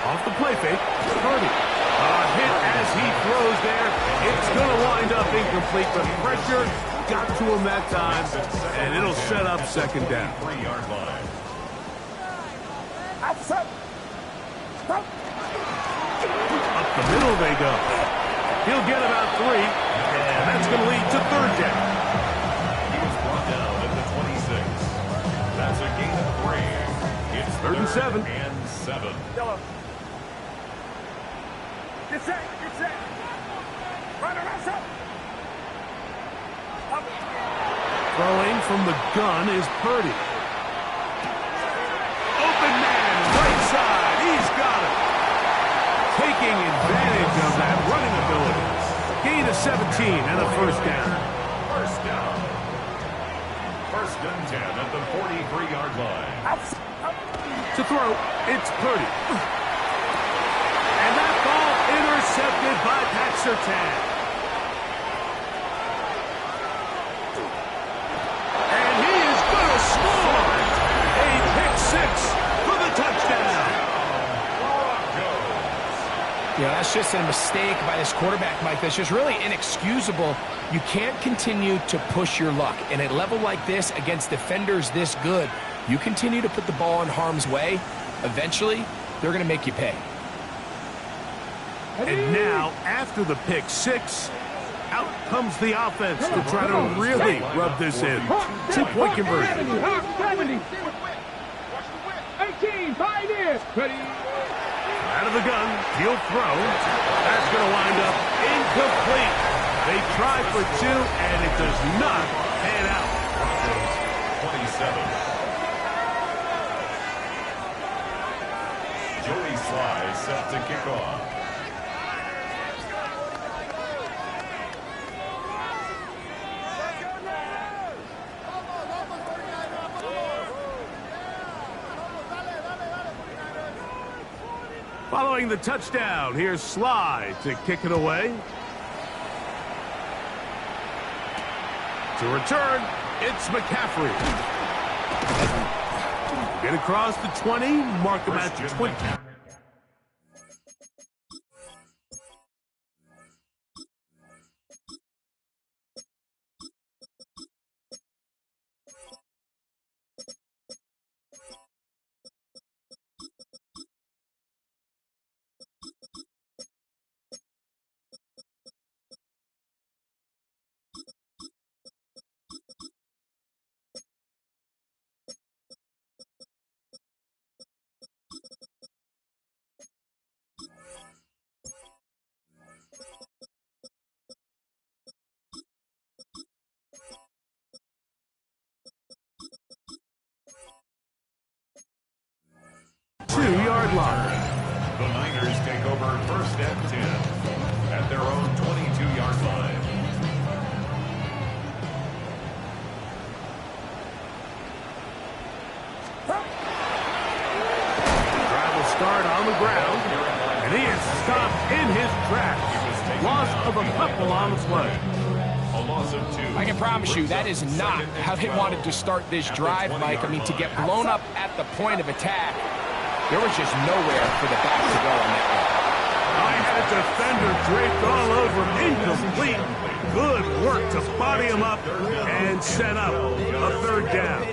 Off the play fake, Purdy. Hit as he throws there. It's going to wind up incomplete, but pressure got to him that time, and it'll set up second down. 3-yard line. Up the middle they go. He'll get about 3, and that's going to lead to third down. He was brought down at the 26. and 7. Yellow. Get set. Right around up. Throwing from the gun is Purdy. Open man, right side. He's got it. Taking advantage of that running ability. Gain of 17 and a first down. First down. First and 10 at the 43-yard line. To throw, it's Purdy. And that ball intercepted by Pat Surtain. And he is going to score. A pick six for the touchdown. Yeah, that's just a mistake by this quarterback, Mike. That's just really inexcusable. You can't continue to push your luck. And at a level like this, against defenders this good, you continue to put the ball in harm's way, eventually, they're going to make you pay. And now, after the pick six, out comes the offense to try to really rub this in. 2-point conversion. 70. 18, pioneer. Ready. Out of the gun, he'll throw. That's going to wind up incomplete. They try for 2, and it does not pan out. 27. Joey Sly set to kick off. Following the touchdown, here's Sly to kick it away. To return, it's McCaffrey. Get across the 20, mark him at the 20. Two-yard line. The Niners take over first and 10 at their own 22-yard line. Drive will start on the ground, and he is stopped in his tracks. Loss of a couple on the play. A loss of 2. I can promise you that is not how they wanted to start this drive, Mike. I mean, to get blown up at the point of attack, there was just nowhere for the back to go on that one. I had a defender draped all over him, incomplete. Good work to body him up and set up a third down.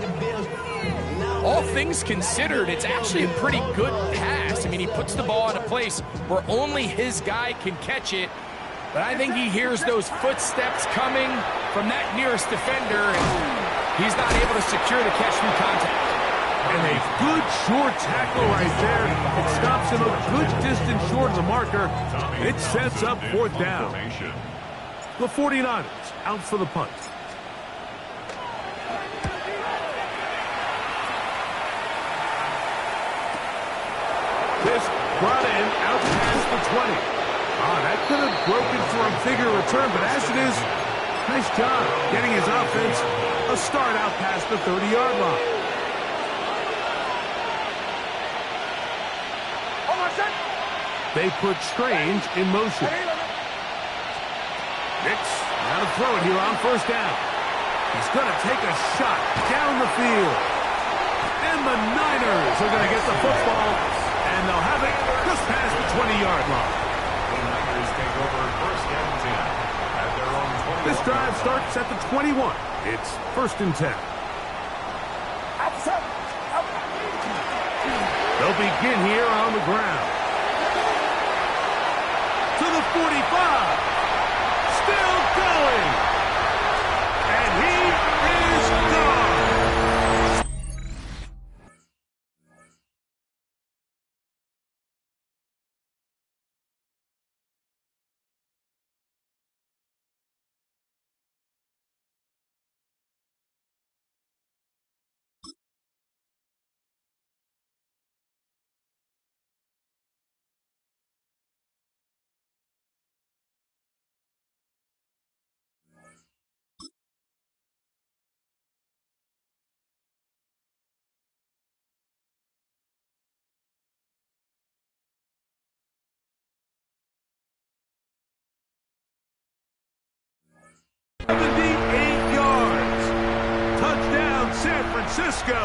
All things considered, it's actually a pretty good pass. I mean, he puts the ball in a place where only his guy can catch it. But I think he hears those footsteps coming from that nearest defender, and he's not able to secure the catch through contact. And a good short tackle right there. It stops him a good distance short of the marker. It sets up fourth down. The 49ers out for the punt. This brought in out past the 20. That could have broken for a bigger return, but as it is, nice job getting his offense a start out past the 30-yard line. They put Strange in motion. Nix, now to throw it here on first down. He's going to take a shot down the field. And the Niners are going to get the football, and they'll have it just past the 20-yard line. The Niners take over first and 10 at their own 20. This drive starts at the 21. It's first and 10. They'll begin here on the ground. To the 45. Still going. Francisco.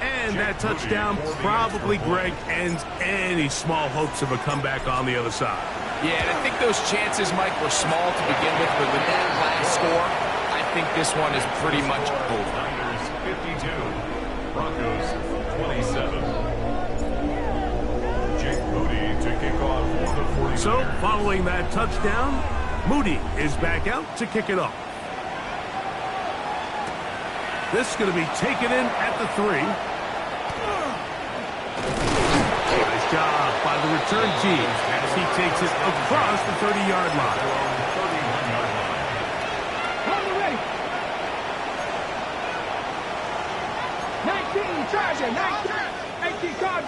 And that touchdown probably, Greg, ends any small hopes of a comeback on the other side. Yeah, and I think those chances, Mike, were small to begin with, but with that last score, I think this one is pretty much over. Niners 52, Broncos 27. Jake Moody to kick off for the 49ers. So, following that touchdown, Moody is back out to kick it off. This is going to be taken in at the 3. Nice job by the return team as he takes it across the 30-yard line. Hold it ready. 19, charge it. 19 card.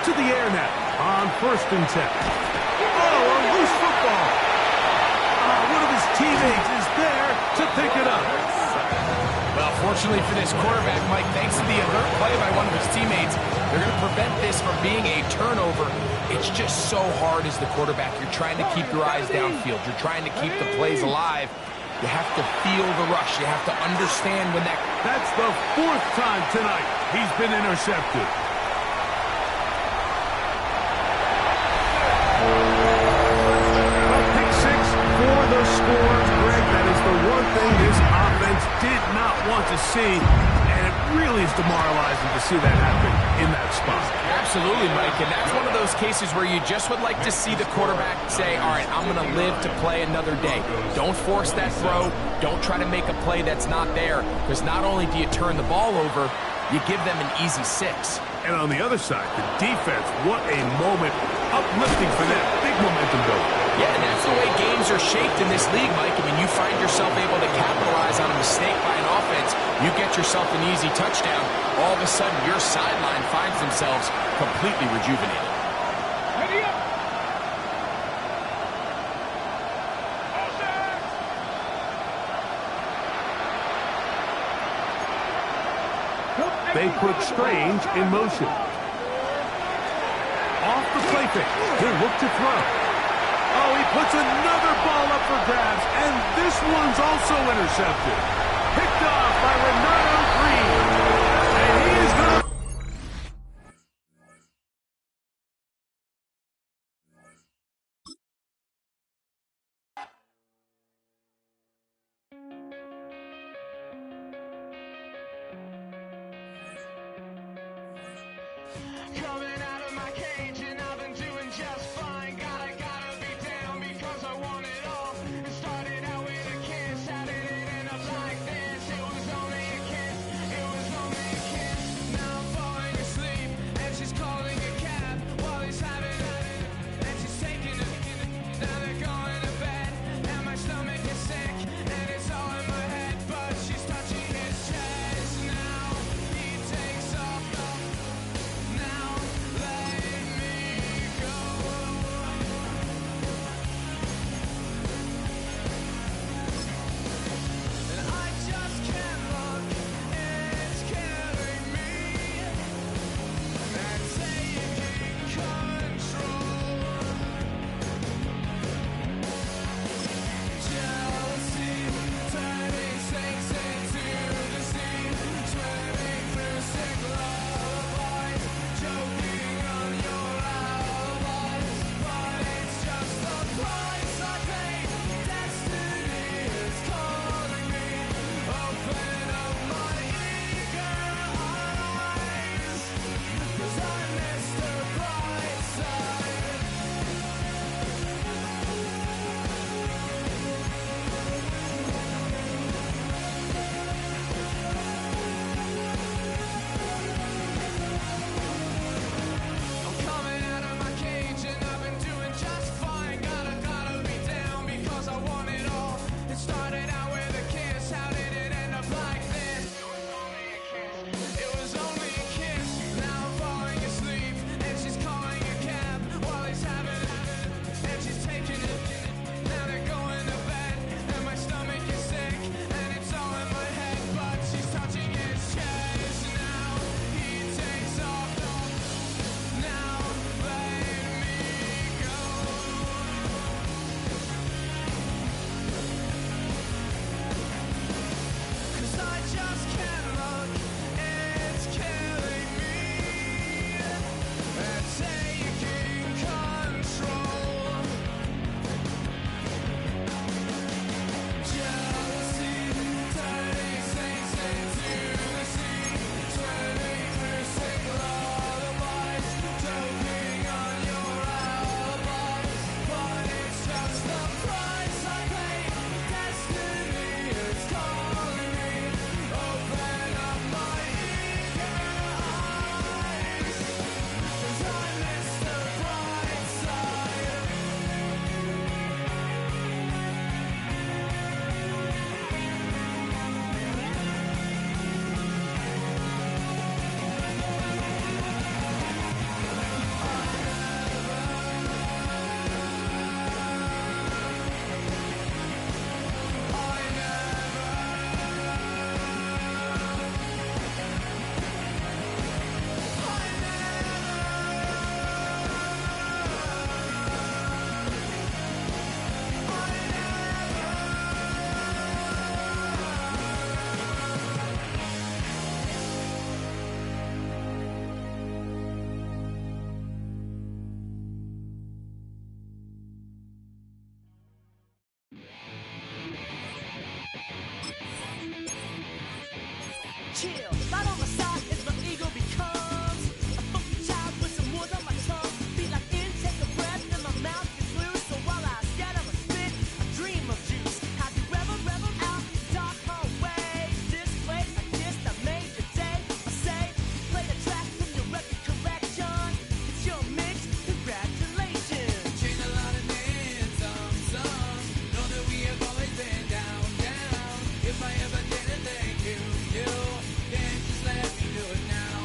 To the air now on 1st and 10. Oh, a loose football. One of his teammates is there to pick it up. Well, fortunately for this quarterback, Mike, thanks to the alert play by one of his teammates, they're going to prevent this from being a turnover. It's just so hard as the quarterback. You're trying to keep your eyes downfield. You're trying to keep the plays alive. You have to feel the rush. You have to understand when that... That's the 4th time tonight he's been intercepted. Pick 6 for the score, Greg. That is the one thing this offense did not want to see, and it really is demoralizing to see that happen in that spot. Absolutely, Mike, and that's one of those cases where you just would like to see the quarterback say, all right, I'm going to live to play another day. Don't force that throw. Don't try to make a play that's not there, because not only do you turn the ball over, you give them an easy 6. And on the other side, the defense, what a moment, uplifting for them. Big momentum builder. Yeah, and that's the way games are shaped in this league, Mike. I mean, you find yourself able to capitalize on a mistake by an offense. You get yourself an easy touchdown. All of a sudden, your sideline finds themselves completely rejuvenated. Ready up. They put Strange in motion. Off the play fake. He'll look to throw. Oh, he puts another ball up for grabs, and this one's also intercepted. Picked off by Renato Green. And he is going to... Coming out of my cage and I've been doing just fine. Gotta be down because I want it all. It started out with a kiss, how did it end up like this? It was only a kiss, it was only a kiss. Now I'm falling asleep and she's calling a cab while he's having and she's taking it. Now they're going to bed and my stomach is sick and it's all in my head, but she's touching his chest. Now he takes off. Now chill. Right on my side is my ego becomes a funky child with some words on my tongue. Feel like in, take a breath, and my mouth gets loose. So while I scatter my spit, I dream of juice. Have you revel out dark hallways? This place, I guess I made your day. I say, you play the track from your record collection. It's your mix, congratulations. Changed a lot of names, some. Know that we have always been down. If I ever didn't thank you, then just let me do it now.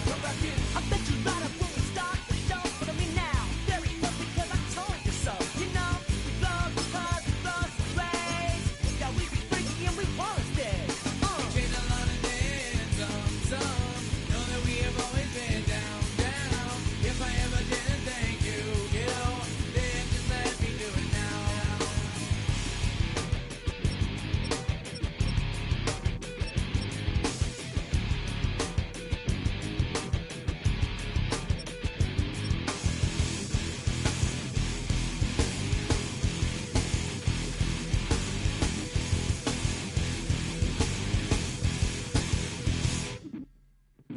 Come back in. I bet you right up when we start the show, but I mean now, very close because I told you so. You know, we love because we love the place. Yeah, we be freaky and we wanna stay. Changed a lot of names, some. Know that we have always been down. If I ever didn't thank you, then just let me do it now.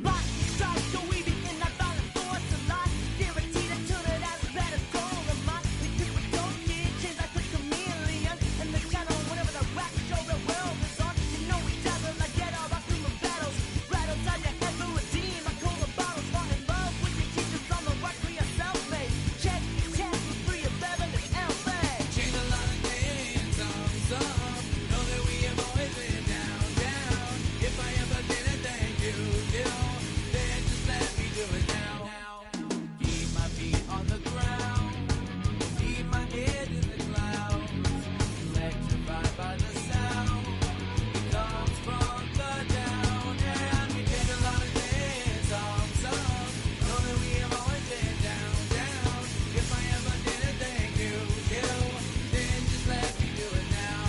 Lock and strike, so we begin our violent force a lot. Guaranteed to turn it out better goal of mine. Because we don't get changed like a chameleon. And the channel, whenever the rap show the world is on, you know we dazzle like get all our human battles. Rattles on your head to redeem. I call the bottles, fall in love with your teachers on the rock for yourself, mate. Check your test with 311 and LA. Changed a lot of names, some. Know that we have always been down. If I ever didn't thank you, then just let me do it now. Keep my feet on the ground, keep my head in the clouds. Electrified by the sound, it comes from the down. And we changed a lot of names, some. Know that we have always been down. If I ever didn't thank you, then just let me do it now.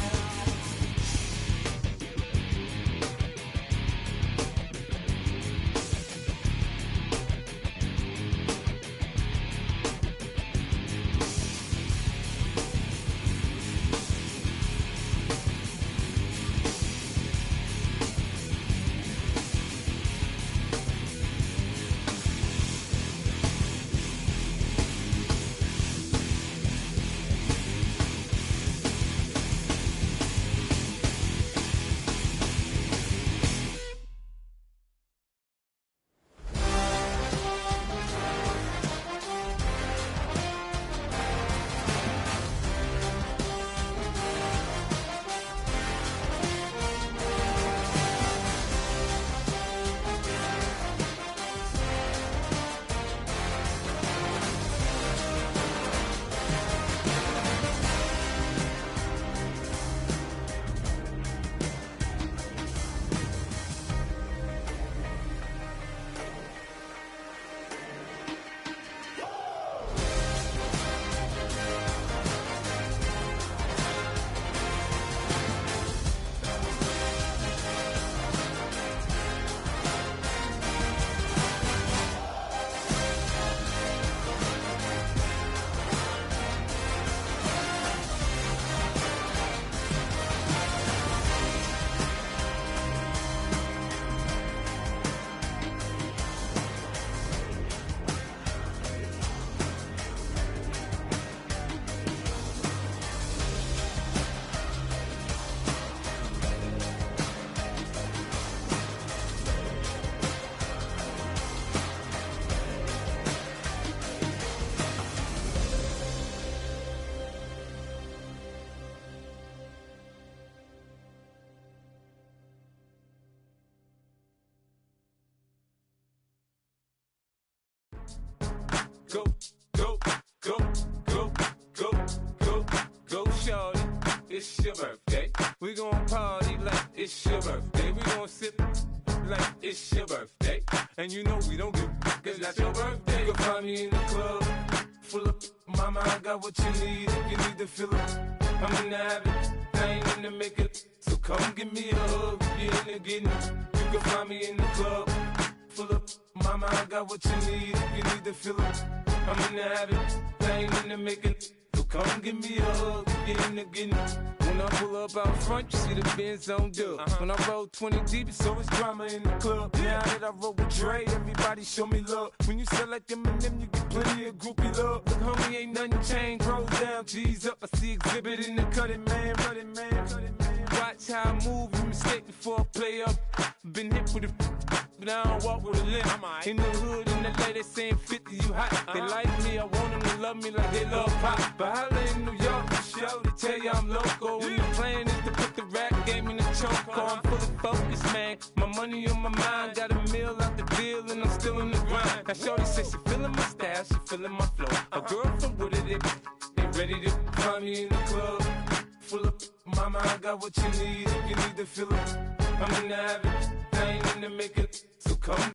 Go, go, go, go, go, go, go, shorty. It's your birthday. We gon' party like it's your birthday. We gon' sip like it's your birthday. And you know we don't give cause that's your birthday. You can find me in the club, full of mama, I got what you need. If you need to fill up, I'm in the habit. I ain't in the make it. So come give me a hug. If you're in the getting it. You can find me in the club, full of mama, I got what you need. If you need to fill up, I'm in the habit. I ain't in the make it. So come give me a hug, again. When I pull up out front, you see the Benz on dub. When I roll 20 deep, it's always drama in the club. Now that I roll with Dre, everybody show me love. When you sell like Eminem, you get plenty of groupie love. Look, homie, ain't nothing changed. Rolls down, G's up. I see exhibit in the cutting, man. Watch how I move, you mistake before I play up. Been hit with a but I don't walk with a limp. In the hood, in the LA, they saying 50, you hot. They like me, I want them to love me like they love pop. But holla in New York, for sure, they tell you I'm local. And the plan is to put the rap game in the choke. I'm fully focused, man. My money on my mind, got a meal out the deal, and I'm still in the grind. Now shorty says she feeling my style, she feeling my flow. A girl from Wooded, they ready to find me in the club. Full of mama, I got what you need if you need to feel it. I'm in the habit, I ain't in the make it, so come